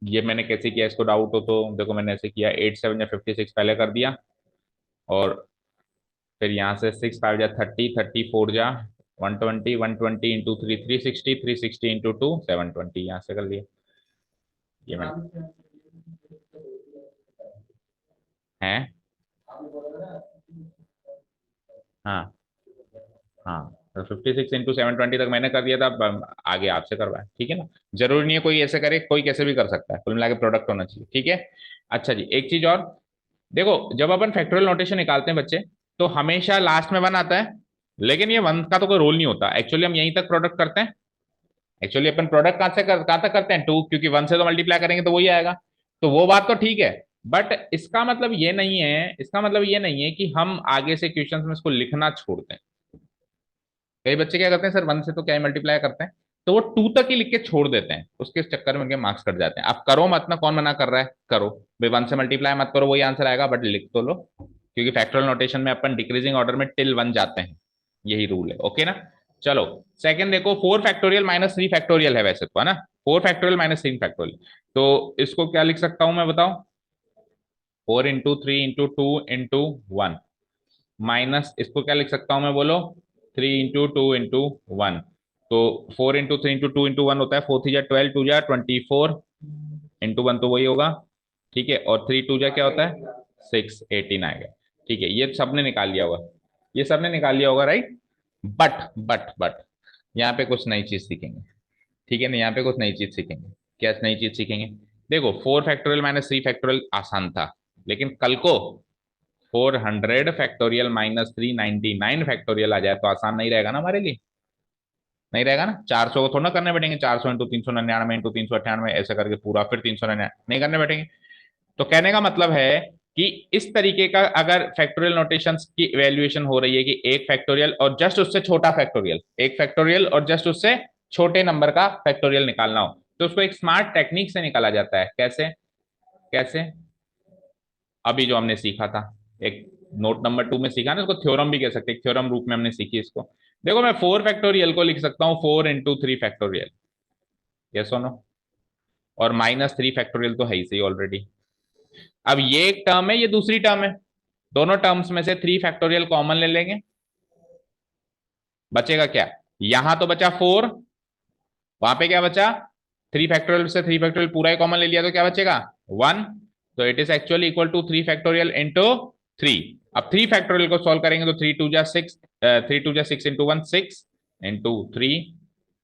ये मैंने कैसे किया, इसको डाउट हो तो देखो, मैंने ऐसे किया, 8 7 या 56 पहले कर दिया, और फिर यहाँ से 6 5 जा 30, 34 जा 120, 120 इंटू 3 360, 360 इंटू 2 720, यहाँ से कर लिया। ये मैंने है, हाँ हाँ, तो 56 इंटू 720 तक मैंने कर दिया था, अब आगे आपसे करवाए, ठीक है ना। जरूरी नहीं है कोई ऐसे करे, कोई कैसे भी कर सकता है, कुल मिला के प्रोडक्ट होना चाहिए, ठीक है। अच्छा जी, एक चीज और, देखो जब अपन फैक्टोरियल नोटेशन निकालते हैं बच्चे, तो हमेशा लास्ट में 1 आता है, लेकिन ये 1 का तो कोई रोल नहीं होता, एक्चुअली हम यहीं तक प्रोडक्ट करते हैं, एक्चुअली अपन प्रोडक्ट कहाँ तक करते हैं, 2, क्योंकि 1 से तो मल्टीप्लाई करेंगे तो वही आएगा। तो वो बात तो ठीक है, बट इसका मतलब ये नहीं है, इसका मतलब ये नहीं है कि हम आगे से क्वेश्चंस में इसको लिखना छोड़ दें। कई बच्चे क्या करते हैं, सर 1 से तो क्या मल्टीप्लाई करते हैं, तो वो 2 तक ही लिख के छोड़ देते हैं, उसके चक्कर में उनके मार्क्स कट जाते हैं। आप करो मत ना, कौन मना कर रहा है, करो भाई, 1 से मल्टीप्लाई मत करो, वही आंसर आएगा, बट लिख तो लो, क्योंकि फैक्टोरियल नोटेशन में अपन डिक्रीजिंग ऑर्डर में टिल 1 जाते हैं, यही रूल है। ओके ना। चलो सेकंड देखो, 4 फैक्टोरियल माइनस 3 फैक्टोरियल है वैसे तो, है ना, 4 फैक्टोरियल माइनस 3 फैक्टोरियल। तो इसको क्या लिख सकता हूं मैं, बताओ, 4 इंटू 3 इंटू 2 इंटू 1, माइनस इसको क्या लिख सकता हूं मैं, बोलो, 3 इंटू 2 इंटू 1। तो 4 इंटू 3 इंटू 2 इंटू 1 होता है, 4 3 जा 12, 2 जा 24, इंटू 1 तो वही होगा, ठीक है, और 3 2 जा क्या होता है, 6, 18 आएगा। ठीक है, ये सबने निकाल लिया होगा, ये सबने निकाल लिया होगा, राइट। बट यहाँ पे कुछ नई चीज सीखेंगे, ठीक है ना, यहाँ पे कुछ नई चीज सीखेंगे। क्या नई चीज सीखेंगे, देखो 4 फैक्टोरियल माइनस 3 फैक्टोरियल आसान था, लेकिन कल को 400 फैक्टोरियल माइनस 399 फैक्टोरियल आ जाए तो आसान नहीं रहेगा ना हमारे लिए, नहीं रहेगा ना। 400 को थोड़ा ना करने बैठेंगे, 400 इंटू 399 इंटू 398 ऐसे करके पूरा, फिर 399 नहीं करने बैठेंगे। तो कहने का मतलब है कि इस तरीके का अगर फैक्टोरियल नोटेशंस की इवेल्युएशन हो रही है कि एक फैक्टोरियल और जस्ट उससे छोटा फैक्टोरियल, एक फैक्टोरियल और जस्ट उससे छोटे नंबर का फैक्टोरियल निकालना हो, तो उसको एक स्मार्ट टेक्निक से निकाला जाता है। कैसे, कैसे, अभी जो हमने सीखा था, एक नोट नंबर 2 में सीखा ना, इसको थ्योरम भी कह सकते हैं, थ्योरम रूप में हमने सीखी इसको। देखो मैं 4 फैक्टोरियल को लिख सकता हूँ 4 इंटू 3 फैक्टोरियल, यस और नो, और -3 फैक्टोरियल तो है ही सही ऑलरेडी। अब ये एक टर्म है, ये दूसरी टर्म है, दोनों टर्म्स में से 3 फैक्टोरियल कॉमन ले लेंगे, बचेगा क्या, यहां तो बचा 4, वहां पे क्या बचा, 3 फैक्टोरियल से 3 फैक्टोरियल पूरा ही कॉमन ले लिया तो क्या बचेगा, 1। तो it is actually equal to 3 factorial into 3। अब 3 फैक्टोरियल को सॉल्व करेंगे तो 3 2 जा 6, 3 2 जा 6 इंटू 1 6 इंटू 3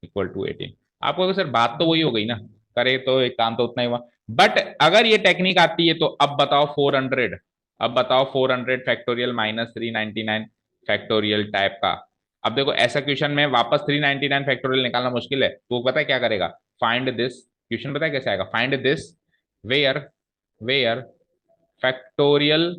इक्वल टू 18। आपको तो सर बात तो वही हो गई ना, करे तो एक काम तो उतना ही हुआ। बट अगर ये टेक्निक आती है तो अब बताओ 400, अब बताओ 400 फैक्टोरियल माइनस 399 फैक्टोरियल टाइप का। अब देखो ऐसा क्वेश्चन में वापस 399 फैक्टोरियल निकालना मुश्किल है, तो वो पता है क्या करेगा, फाइंड दिस, क्वेश्चन पता है कैसे आएगा, find this where where factorial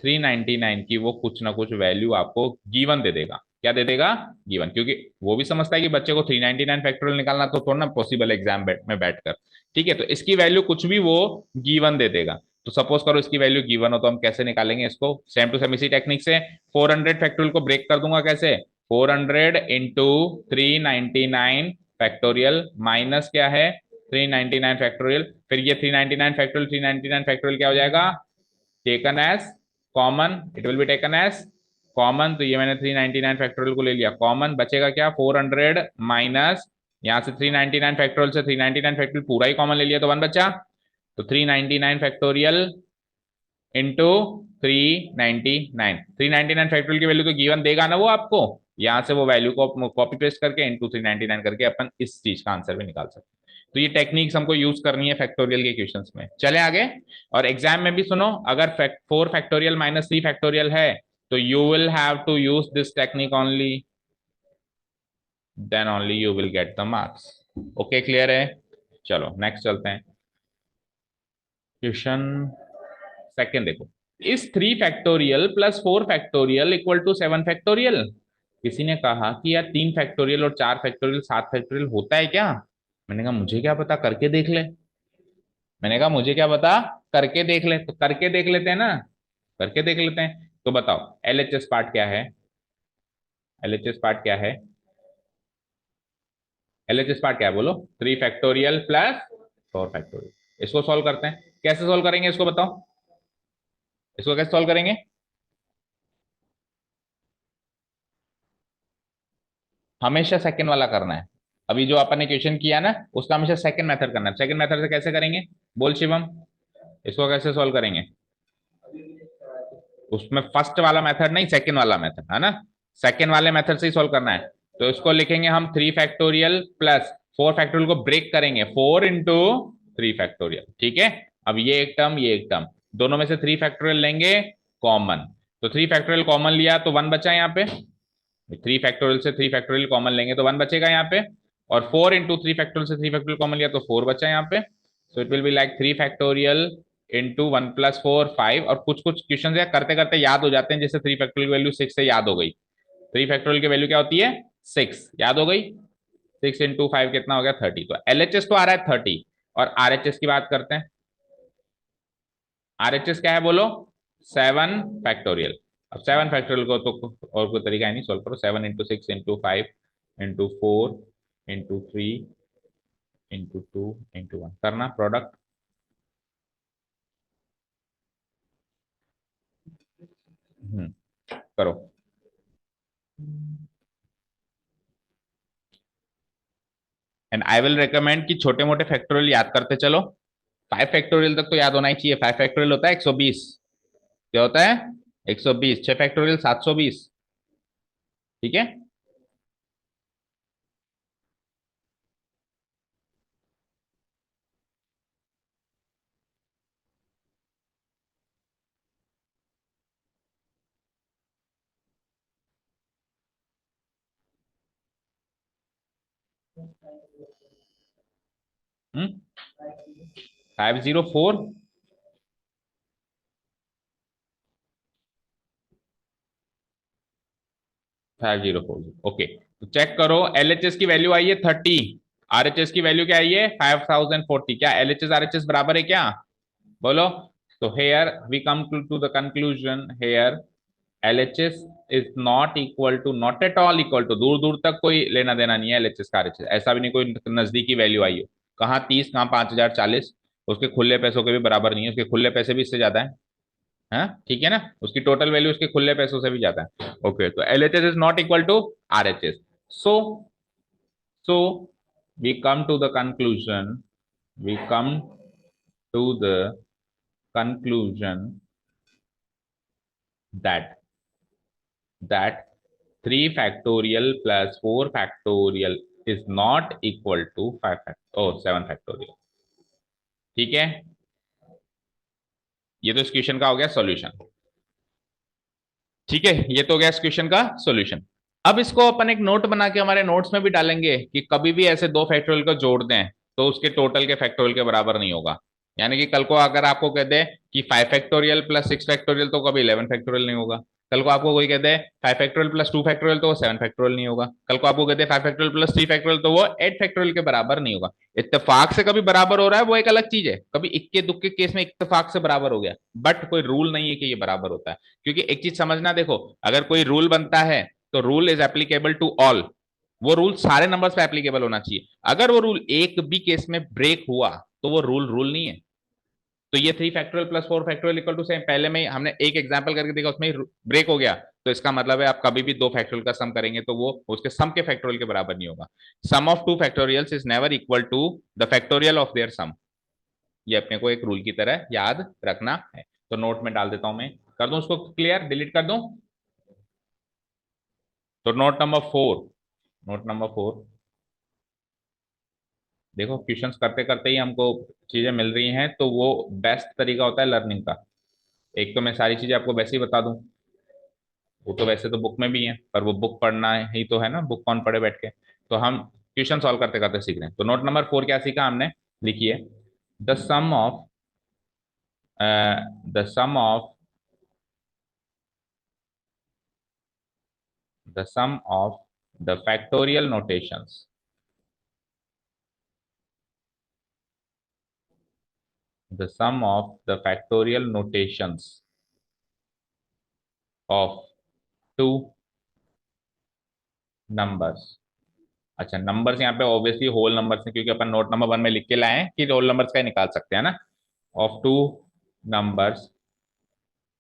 399 की वो कुछ ना कुछ वैल्यू आपको गिवन दे देगा। क्या दे देगा, गिवन, क्योंकि वो भी समझता है कि बच्चे को 399 फैक्टोरियल निकालना तो थोड़ा ना पॉसिबल एग्जाम में बैठकर, ठीक है, तो इसकी वैल्यू कुछ भी वो गिवन दे देगा। तो सपोज करो इसकी वैल्यू गिवन हो, तो हम कैसे निकालेंगे इसको, सेम टू सेम इसी टेक्निक से 400 फैक्टोरियल को ब्रेक कर दूंगा, कैसे, 400 इंटू 399 फैक्टोरियल माइनस क्या है, 399 फैक्टोरियल, फिर ये 399 फैक्टोरियल, 399 फैक्टोरियल क्या हो जाएगा, taken as common, it will be taken as common, तो ये मैंने 399 फैक्टोरियल को ले लिया कॉमन, बचेगा क्या, 400 माइनस, यहाँ से 399 फैक्टोरियल से 399 फैक्टोरियल पूरा ही कॉमन ले लिया तो 1 बचा, तो 399 फैक्टोरियल इंटू 399 फैक्टोरियल की वैल्यू तो गिवन देगा ना वो आपको, यहाँ से वो वैल्यू को कॉपी पेस्ट करके इंटू 399 करके अपन इस चीज का आंसर भी निकाल सकते हैं। तो ये टेक्निक्स हमको यूज करनी है फैक्टोरियल के क्वेश्चंस में। चले आगे, और एग्जाम में भी सुनो, अगर 4 फैक्टोरियल माइनस 3 फैक्टोरियल है तो you will have to use this technique only, then only you will get the marks. Okay, clear है। चलो नेक्स्ट चलते हैं, क्वेश्चन सेकेंड देखो, इस 3 factorial plus 4 factorial equal to 7 factorial. किसी ने कहा कि यार 3 फैक्टोरियल और 4 फैक्टोरियल 7 फैक्टोरियल होता है क्या, मैंने कहा मुझे क्या पता, करके देख ले, मैंने कहा मुझे क्या पता, करके देख ले, तो करके देख लेते हैं ना, करके देख लेते हैं। तो बताओ एलएचएस पार्ट क्या है, एलएचएस पार्ट क्या है, एलएचएस पार्ट क्या है बोलो, 3 फैक्टोरियल प्लस 4 फैक्टोरियल। इसको सॉल्व करते हैं, कैसे सॉल्व करेंगे इसको बताओ, इसको कैसे सॉल्व करेंगे, हमेशा सेकंड वाला करना है। अभी जो अपन ने क्वेश्चन किया ना उसका हमेशा सेकंड मेथड करना है। सेकंड मेथड से कैसे करेंगे, बोल शिवम, इसको कैसे सॉल्व करेंगे, उसमें फर्स्ट वाला मेथड नहीं, सेकंड वाला मेथड है ना, सेकंड वाले मेथड से ही सॉल्व करना है। तो इसको लिखेंगे हम 3 फैक्टोरियल प्लस 4 फैक्टोरियल को ब्रेक करेंगे, 4 इंटू 3 फैक्टोरियल, ठीक है। अब ये एक टर्म, ये एक टर्म, दोनों में से 3 फैक्टोरियल लेंगे कॉमन, तो 3 फैक्टोरियल कॉमन लिया तो 1 बचा यहाँ पे, 3 फैक्टोरियल से 3 फैक्टोरियल कॉमन लेंगे तो 1 बचेगा यहाँ पे, और 4 इंटू 3 फैक्टोरियल से 3 फैक्टोरियल कॉमन लिया तो 4 बचा यहाँ पे। सो it will be like 3 factorial into 1 + 4 5। और कुछ कुछ क्वेश्चन करते करते याद हो जाते हैं, जैसे 3 फैक्टोरियल की वैल्यू 6 से याद हो गई। 3 फैक्टोरियल की वैल्यू क्या होती है? 6 याद हो गई। 6 इंटू 5 कितना हो गया? 30। तो एलएचएस तो आ रहा है 30। और आरएचएस की बात करते हैं। आरएचएस क्या है बोलो? 7 फैक्टोरियल। अब 7 फैक्टोरियल को तो और कोई तरीका है नहीं सॉल्व करो। 7 into 6 into 5 into 4 into 3 into 2 into 1 करना प्रोडक्ट। करो। एंड आई विल रिकमेंड कि छोटे मोटे फैक्टोरियल याद करते चलो। 5 फैक्टोरियल तक तो याद होना ही चाहिए। 5 फैक्टोरियल होता है 120। क्या होता है? 120। 6 फैक्टोरियल 720। ठीक है। 504। 5040। ओके, तो चेक करो। एलएचएस की वैल्यू आई है 30। आरएचएस की वैल्यू क्या आई है? 5040। क्या एलएचएस आरएचएस बराबर है क्या? बोलो। तो here we come to the conclusion here LHS is not equal to, not at all equal to, दूर दूर तक कोई लेना देना नहीं है एलएचएस का आरएचएस। ऐसा भी नहीं कोई नजदीकी वैल्यू आई हो। कहाँ 30, कहाँ 5040। उसके खुले पैसों के भी बराबर नहीं है। उसके खुले पैसे भी इससे ज्यादा है। हाँ ठीक है ना। उसकी टोटल वैल्यू उसके खुले पैसों से भी ज्यादा है। ओके, तो LHS is not equal to RHS. So so we come to the conclusion, we come to the conclusion that that 3 factorial plus 4 factorial is not equal to 7 factorial। ठीक है। ये तो इस क्वेश्चन का हो गया सॉल्यूशन। ठीक है, ये तो हो गया इस क्वेश्चन का सॉल्यूशन। अब इसको अपन एक नोट बना के हमारे नोट्स में भी डालेंगे कि कभी भी ऐसे दो फैक्टोरियल को जोड़ दें तो उसके टोटल के फैक्टोरियल के बराबर नहीं होगा। यानी कि कल को अगर आपको कह दे कि 5 फैक्टोरियल प्लस 6 फैक्टोरियल तो कभी 11 फैक्टोरियल नहीं होगा। कल को आपको कोई कह दे 5 फैक्टोरियल प्लस 2 फैक्टोरियल तो वो 7 फैक्टोरियल नहीं होगा। कल को आपको कहते हैं 5 फैक्टोरियल प्लस 3 फैक्टोरियल तो वो 8 फैक्टोरियल के बराबर नहीं होगा। इत्तेफाक से कभी बराबर हो रहा है वो एक अलग चीज है। कभी इक्के दुक्के केस में इत्तेफाक से बराबर हो गया, बट कोई रूल नहीं है कि ये बराबर होता है। क्योंकि एक चीज समझना, देखो अगर कोई रूल बनता है तो rule is applicable to all. वो रूल सारे नंबर्स पे एप्लीकेबल होना चाहिए। अगर वो रूल एक भी केस में ब्रेक हुआ तो वो रूल रूल नहीं है। तो ये 3 factorial plus 4 factorial equal to same, पहले में हमने एक एग्जांपल करके देखा उसमें ब्रेक हो गया। तो इसका मतलब है आप कभी भी दो फैक्टोरियल का सम करेंगे तो वो उसके सम के फैक्टोरियल के बराबर नहीं होगा। Sum of two factorials is never equal to the factorial of their sum. ये अपने को एक रूल की तरह याद रखना है। तो नोट में डाल देता हूं मैं। कर दूं उसको क्लियर, डिलीट कर दूं? तो नोट नंबर 4। देखो क्वेश्चंस करते करते ही हमको चीजें मिल रही हैं, तो वो बेस्ट तरीका होता है लर्निंग का। एक तो मैं सारी चीजें आपको वैसे ही बता दूं, वो तो वैसे तो बुक में भी है, पर वो बुक पढ़ना ही तो है ना, बुक कौन पढ़े बैठ के। तो हम क्वेश्चन सॉल्व करते करते सीख रहे हैं। तो नोट नंबर 4 क्या सीखा हमने? लिखिए। The sum of the sum of the sum of the factorial notations, the sum of the factorial notations of two numbers। अच्छा, नंबर्स यहाँ पे ऑब्वियसली होल नंबर्स हैं, क्योंकि अपन नोट नंबर 1 में लिख के लाए हैं कि होल नंबर्स का ही निकाल सकते हैं ना। Of two numbers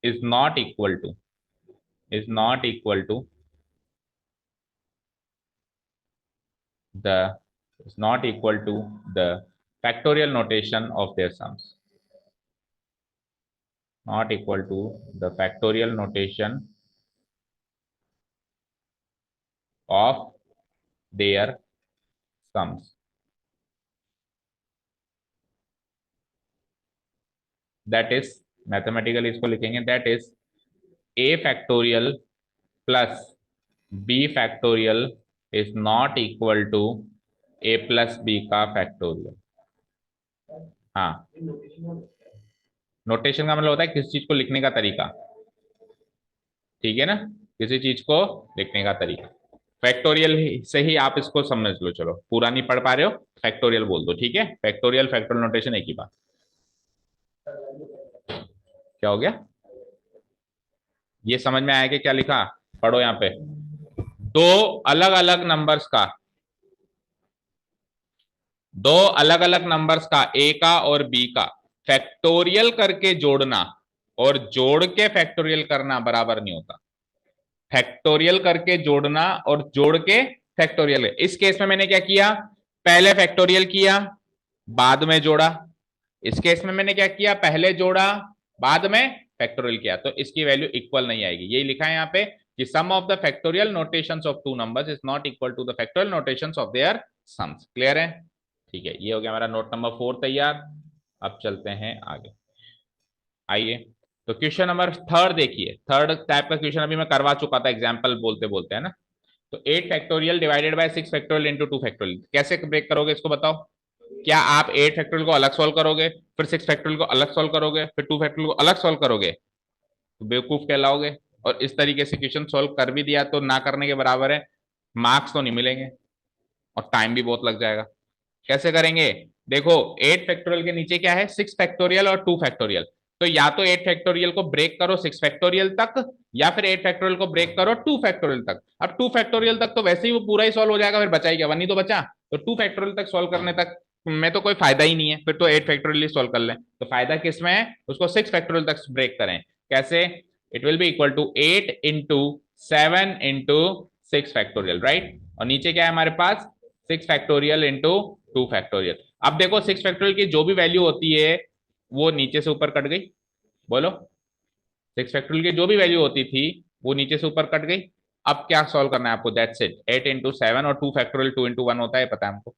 is not equal to, is not equal to the is not equal to the factorial notation of their sums, not equal to the factorial notation of their sums। That is, mathematically इसको लिखेंगे, that is a factorial plus b factorial is not equal to A plus B का factorial. हाँ, notation का मतलब होता है किसी चीज को लिखने का तरीका, ठीक है ना, किसी चीज को लिखने का तरीका। फैक्टोरियल से ही आप इसको समझ लो, चलो पूरा नहीं पढ़ पा रहे हो, फैक्टोरियल बोल दो, ठीक है, फैक्टोरियल फैक्टोरियल नोटेशन एक ही बात। क्या हो गया, ये समझ में आया कि क्या लिखा, पढ़ो यहाँ पे। दो अलग अलग नंबर्स का, दो अलग अलग नंबर्स का ए का और बी का फैक्टोरियल करके जोड़ना और जोड़ के फैक्टोरियल करना बराबर नहीं होता। फैक्टोरियल करके जोड़ना और जोड़ के फैक्टोरियल, इस केस में मैंने क्या किया, पहले फैक्टोरियल किया बाद में जोड़ा। इस केस में मैंने क्या किया, पहले जोड़ा बाद में फैक्टोरियल किया, तो इसकी वैल्यू इक्वल नहीं आएगी। यही लिखा है यहाँ पे कि sum of the factorial notations of two numbers is not equal to the factorial notations of their sums. Clear है, ठीक है, ये हो गया हमारा नोट नंबर 4 तैयार। अब चलते हैं आगे, आइए। तो क्वेश्चन नंबर थर्ड देखिए, थर्ड टाइप का क्वेश्चन अभी मैं करवा चुका था, एग्जाम्पल बोलते बोलते है ना। तो 8 factorial divided bye 6 factorial into 2 factorial, कैसे ब्रेक करोगे इसको बताओ। क्या आप 8 फैक्टोरियल को अलग सॉल्व करोगे, फिर 6 फैक्टोरियल को अलग सॉल्व करोगे, फिर 2 फैक्टोरियल को अलग सॉल्व करोगे, तो बेवकूफ कहलाओगे। और इस तरीके से क्वेश्चन सॉल्व कर भी दिया तो ना करने के बराबर है, मार्क्स तो नहीं मिलेंगे और टाइम भी बहुत लग जाएगा। कैसे करेंगे, देखो 8 फैक्टोरियल के नीचे क्या है, 6 फैक्टोरियल और 2 फैक्टोरियल। तो या तो 8 फैक्टोरियल को ब्रेक करो 6 फैक्टोरियल तक, या फिर 8 फैक्टोरियल को ब्रेक करो 2 फैक्टोरियल तक। अब 2 फैक्टोरियल तक तो वैसे ही वो पूरा ही सॉल्व हो जाएगा, फिर बचा ही क्या, वन ही तो बचा। तो 2 फैक्टोरियल तक सॉल्व करने तक में तो कोई फायदा ही नहीं है, फिर तो 8 फैक्टोरियल ही सॉल्व कर लें। तो फायदा किस में है, उसको 6 फैक्टोरियल तक ब्रेक करें। कैसे, it will be equal to 8 into 7 into 6 factorial, right. और नीचे क्या है हमारे पास, 6 फैक्टोरियल इंटू 2 फैक्टोरियल। अब देखो 6 फैक्टोरियल की जो भी वैल्यू होती है वो नीचे से ऊपर कट गई, बोलो। 6 फैक्टोरियल की जो भी वैल्यू होती थी वो नीचे से ऊपर कट गई। अब क्या सॉल्व करना है आपको, दैट्स इट, 8 इंटू 7 और 2 फैक्टोरियल 2 इंटू 1 होता है, पता है हमको,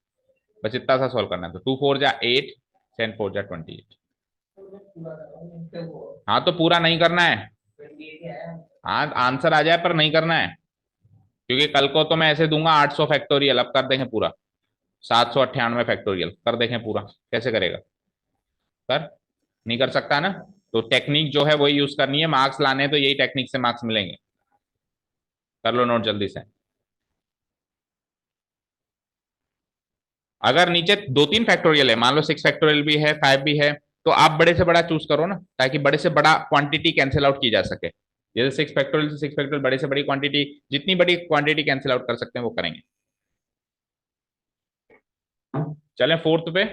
बस इतना सा सॉल्व करना है। तो 2 4 जा 8, 10 4 जा 28। हाँ तो पूरा नहीं करना है, हाँ आंसर आ जाए पर नहीं करना है, क्योंकि कल को तो मैं ऐसे दूंगा 800 फैक्टोरियल, अब कर देंगे पूरा 798 फैक्टोरियल, कर देखें पूरा कैसे करेगा, कर, नहीं कर सकता ना। तो टेक्निक जो है वही यूज करनी है, मार्क्स लाने तो यही टेक्निक से मार्क्स मिलेंगे। कर लो नोट जल्दी से। अगर नीचे 2 3 फैक्टोरियल है, मान लो 6 फैक्टोरियल भी है 5 भी है, तो आप बड़े से बड़ा चूज करो ना, ताकि बड़े से बड़ा क्वांटिटी कैंसिल आउट की जा सके। जैसे 6 फैक्टोरियल से 6 फैक्टोरियल, बड़े से बड़ी क्वांटिटी, जितनी बड़ी क्वांटिटी कैंसिल आउट कर सकते हैं वो करेंगे। चलें फोर्थ पे,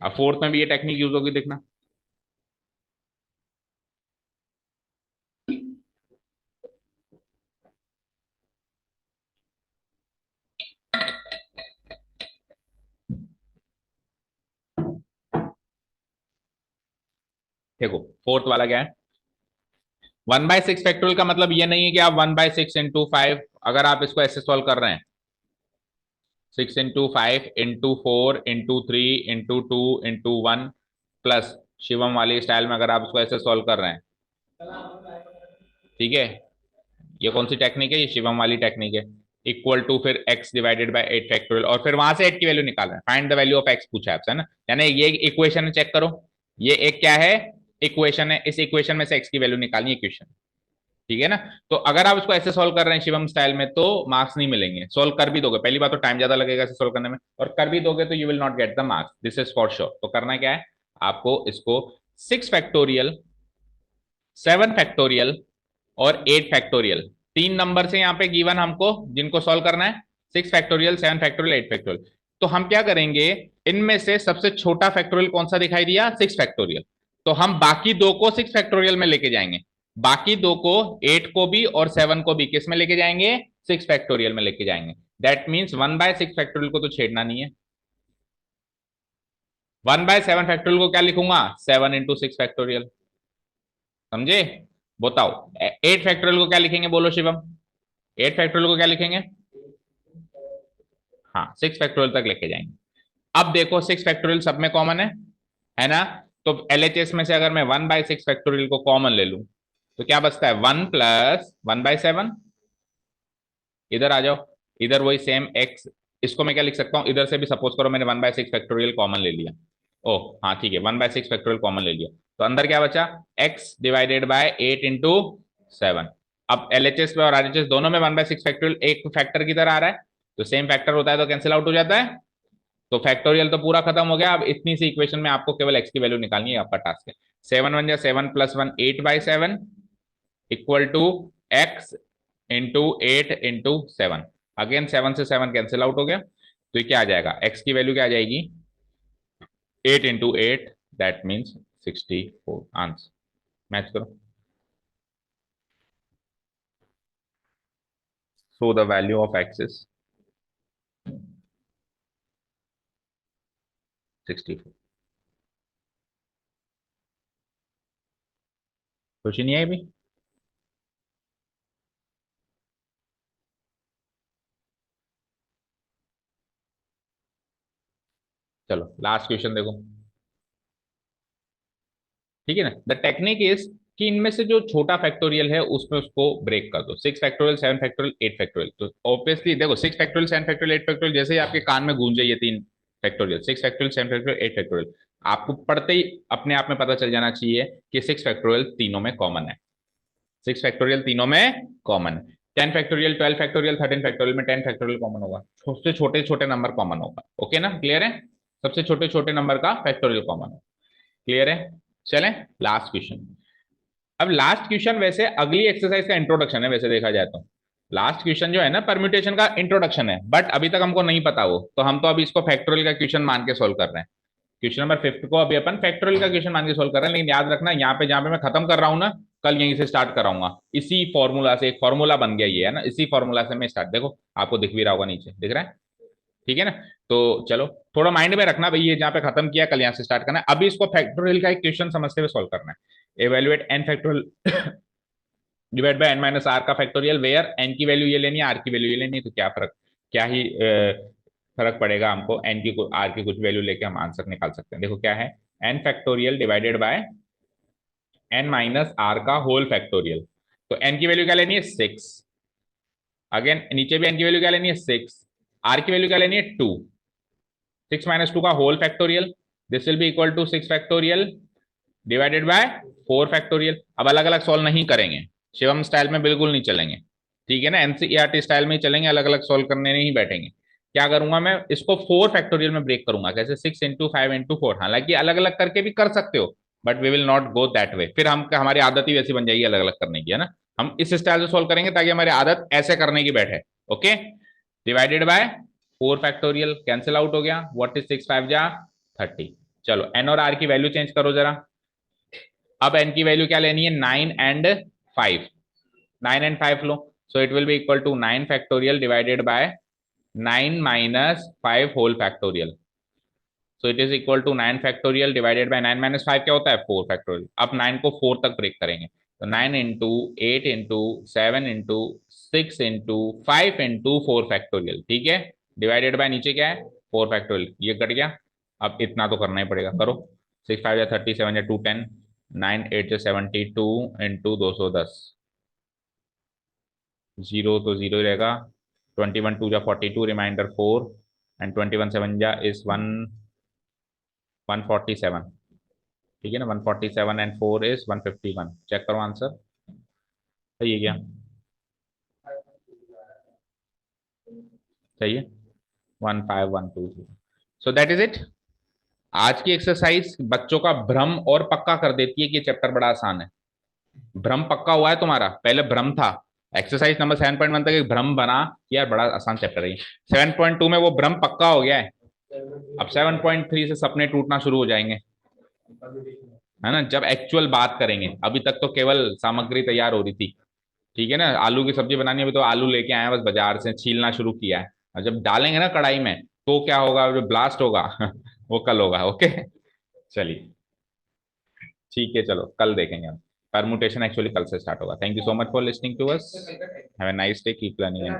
अब फोर्थ में भी ये टेक्निक यूज होगी, देखना। देखो फोर्थ वाला क्या है, 1/6 फैक्टोरियल का मतलब ये नहीं है कि आप 1/6 इंटू 5, अगर आप इसको ऐसे सॉल्व कर रहे हैं 6 into 5 into 4 into 3 into 2 into 1 plus Shivam वाली स्टाइल में अगर आप इसको ऐसे सॉल्व कर रहे हैं, ठीक है, ये कौन सी टेक्निक है, ये शिवम वाली टेक्निक है। इक्वल टू फिर x डिवाइडेड बाय 8 फैक्टोरियल, और फिर वहां से 8 की वैल्यू निकाल रहे हैं, find the value of x पूछा है आपसे, है ना। यानी ये इक्वेशन चेक करो, ये एक क्या है, इक्वेशन है, इस इक्वेशन में से x की वैल्यू निकालनी है, इक्वेशन, ठीक है ना। तो अगर आप इसको ऐसे सॉल्व कर रहे हैं शिवम स्टाइल में तो मार्क्स नहीं मिलेंगे। सॉल्व कर भी दोगे, पहली बात तो टाइम ज्यादा लगेगा इसे सॉल्व करने में, और कर भी दोगे तो you will not gate the marks, this is for sure. तो करना क्या है, आपको इसको 6 फैक्टोरियल, 7 फैक्टोरियल और 8 फैक्टोरियल, 3 नंबर से यहाँ पे गिवन हमको, जिनको सॉल्व करना है, 6 फैक्टोरियल, 7 फैक्टोरियल, 8 फैक्टोरियल। तो हम क्या करेंगे, इनमें से सबसे छोटा फैक्टोरियल कौन सा दिखाई दिया, 6 फैक्टोरियल, तो हम बाकी दो को 6 फैक्टोरियल में लेके जाएंगे, बाकी दो को 8 को भी और 7 को भी किस में लेके जाएंगे, 6 फैक्टोरियल में लेके जाएंगे। दैट मीन्स 1/6 फैक्टोरियल को तो छेड़ना नहीं है। 1/7 फैक्टोरियल को क्या लिखूंगा, 7 इंटू 6 फैक्टोरियल, समझे। बताओ 8 फैक्टोरियल को क्या लिखेंगे, बोलो शिवम, 8 फैक्टोरियल को क्या लिखेंगे, हाँ 6 फैक्टोरियल तक लेके जाएंगे। अब देखो 6 फैक्टोरियल सब में कॉमन है ना। तो एलएचएस में से अगर मैं 1/6 फैक्टोरियल को कॉमन ले लूं तो क्या बचता है, 1 प्लस 1/7, इधर आ जाओ, इधर वही सेम x इसको मैं क्या लिख सकता हूँ, इधर से भी सपोज करो मैंने 1/6 फैक्टोरियल कॉमन ले लिया। ओ हाँ ठीक है, 1/6 फैक्टोरियल कॉमन ले लिया, तो अंदर क्या बचा, x डिवाइडेड बाय 8 into 7। अब एलएचएस में और आरएचएस दोनों में 1/6 फैक्टोरियल एक फैक्टर की तरह आ रहा है, तो सेम फैक्टर होता है तो कैंसिल आउट हो जाता है, तो फैक्टोरियल तो पूरा खत्म हो गया। अब इतनी सी इक्वेशन में आपको केवल x की वैल्यू निकालनी है, आपका टास्क है। 7 1 7 + 1 8/7 equal to x into 8 into 7। अगेन 7 से 7 कैंसिल आउट हो गया, तो ये क्या आ जाएगा, x की वैल्यू क्या आ जाएगी, 8 into 8, that means 64। Answer match करो। So the value of x is 64। खुशी नहीं आई भी। चलो लास्ट क्वेश्चन देखो, ठीक है ना। द टेक्निक इज कि इनमें से जो छोटा फैक्टोरियल है उसमें उसको ब्रेक कर दो, 6 फैक्टोरियल 7 फैक्टोरियल 8 फैक्टोरियल, तो ऑब्वियसली देखो 6 फैक्टोरियल 7 फैक्टोरियल 8 फैक्टोरियल जैसे ही आपके कान में गूंजे ये 3 फैक्टोरियल, 6 फैक्टोरियल 7 फैक्टोरियल 8 फैक्टोरियल, आपको पढ़ते ही अपने आप में पता चल जाना चाहिए कि 6 फैक्टोरियल तीनों में कॉमन है, 6 फैक्टोरियल तीनों में कॉमन है। 10 फैक्टोरियल 12 फैक्टोरियल 13 फैक्टोरियल में 10 फैक्टोरियल कॉमन होगा, सबसे छोटे छोटे नंबर कॉमन होगा, ओके ना, क्लियर है, सबसे छोटे छोटे नंबर का फैक्टोरियल कॉमन है, क्लियर है। चलें लास्ट क्वेश्चन। अब लास्ट क्वेश्चन वैसे अगली एक्सरसाइज का इंट्रोडक्शन है, वैसे देखा जाए तो लास्ट क्वेश्चन जो है ना परम्यूटेशन का इंट्रोडक्शन है, बट अभी तक हमको नहीं पता वो, तो हम तो अभी इसको फैक्टोरियल का क्वेश्चन मान के सोल्व कर रहे हैं। क्वेश्चन नंबर 5 को अभी अपन फैक्टोरियल का क्वेश्चन मान के सोल्व कर रहे हैं, लेकिन याद रखना यहाँ पे जहां पे मैं खत्म कर रहा हूँ ना, कल यहीं से स्टार्ट कराऊंगा, इसी फॉर्मूला से, एक फॉर्मूला बन गया ये है ना, इसी फॉर्मूला से मैं स्टार्ट, देखो आपको दिख भी रहा होगा नीचे, दिख रहा है, ठीक है ना। तो चलो थोड़ा माइंड में रखना भाई, ये जहां पे खत्म किया कल यहाँ से स्टार्ट करना है, अभी इसको फैक्टोरियल का एक क्वेश्चन समझते हुए सोल्व करना है। Evaluate n factorial divide by n minus R का फैक्टोरियल, वेयर n की वैल्यू ये लेनी है, आर की वैल्यू ये लेनी है, तो क्या फर्क, क्या ही फर्क पड़ेगा हमको, n की आर की कुछ वैल्यू लेके हम आंसर निकाल सकते हैं। देखो क्या है, n factorial divided by n minus R का होल फैक्टोरियल, तो n की वैल्यू क्या लेनी है 6, अगेन नीचे भी n की वैल्यू क्या लेनी है 6, आर की वैल्यू क्या लेनी है 2, 6 - 2 का whole factorial, this will be equal to 6 factorial divided by 4 factorial. अब अलग अलग सॉल्व नहीं करेंगे, शिवम स्टाइल में बिल्कुल नहीं चलेंगे, ठीक है ना, एनसीईआरटी स्टाइल में ही चलेंगे, अलग अलग सॉल्व करने नहीं बैठेंगे। क्या करूंगा मैं, इसको 4 फैक्टोरियल में ब्रेक करूंगा, कैसे 6 into 5 into 4, हालांकि अलग अलग करके भी कर सकते हो, but we will not go that way, फिर हम हमारी आदत ही वैसी बन जाएगी अलग अलग करने की, है ना। हम इस स्टाइल से सॉल्व करेंगे ताकि हमारी आदत ऐसे करने की बैठे, okay. Divided by 4 factorial cancel out हो गया, व्हाट इज 6 × 5 = 30। चलो एन और आर की वैल्यू चेंज करो जरा, अब n की वैल्यू क्या लेनी है 9 and 5, 9 and 5 लो, so it will be equal to 9 factorial divided by 9 - 5 whole factorial, so it is equal to 9 factorial divided by 9 - 5 क्या होता है 4 फैक्टोरियल। अब 9 को 4 तक ब्रेक करेंगे, तो 9 into 8 into 7 into 6 into 5 into 4 factorial, ठीक है, डिवाइडेड बाय नीचे क्या है 4 फैक्टोरियल, ये कट गया, अब इतना तो करना ही पड़ेगा, करो 6 × 5 = 30 7 × 2 10, 9 8 × 72 into 210, जीरो तो जीरो ही रहेगा, 21 2 × 42 रिमाइंडर 4, एंड 21 7 = 147, ठीक है ना, 147 एंड 4 इज 151, चेक करो आंसर सही है क्या, सही है 15120। So that is it. आज की एक्सरसाइज बच्चों का भ्रम और पक्का कर देती है कि चैप्टर बड़ा आसान है, भ्रम पक्का हुआ है तुम्हारा, पहले भ्रम था, एक्सरसाइज नंबर 7.1 तक एक भ्रम बना कि यार बड़ा आसान चैप्टर है, 7.2 में वो भ्रम पक्का हो गया है, अब 7.3 से सपने टूटना शुरू हो जाएंगे, है ना, जब एक्चुअल बात करेंगे, अभी तक तो केवल सामग्री तैयार हो रही थी, ठीक है ना, आलू की सब्जी बनानी है, अभी तो आलू लेके आए हैं बस बाजार से, छीलना शुरू किया है, और जब डालेंगे ना कढ़ाई में तो क्या होगा, जो ब्लास्ट होगा वो कल होगा, ओके। चलिए ठीक है, चलो कल देखेंगे हम, परमुटेशन एक्चुअली कल से स्टार्ट होगा। Thank you so much for listening to us, have a nice day, keep learning and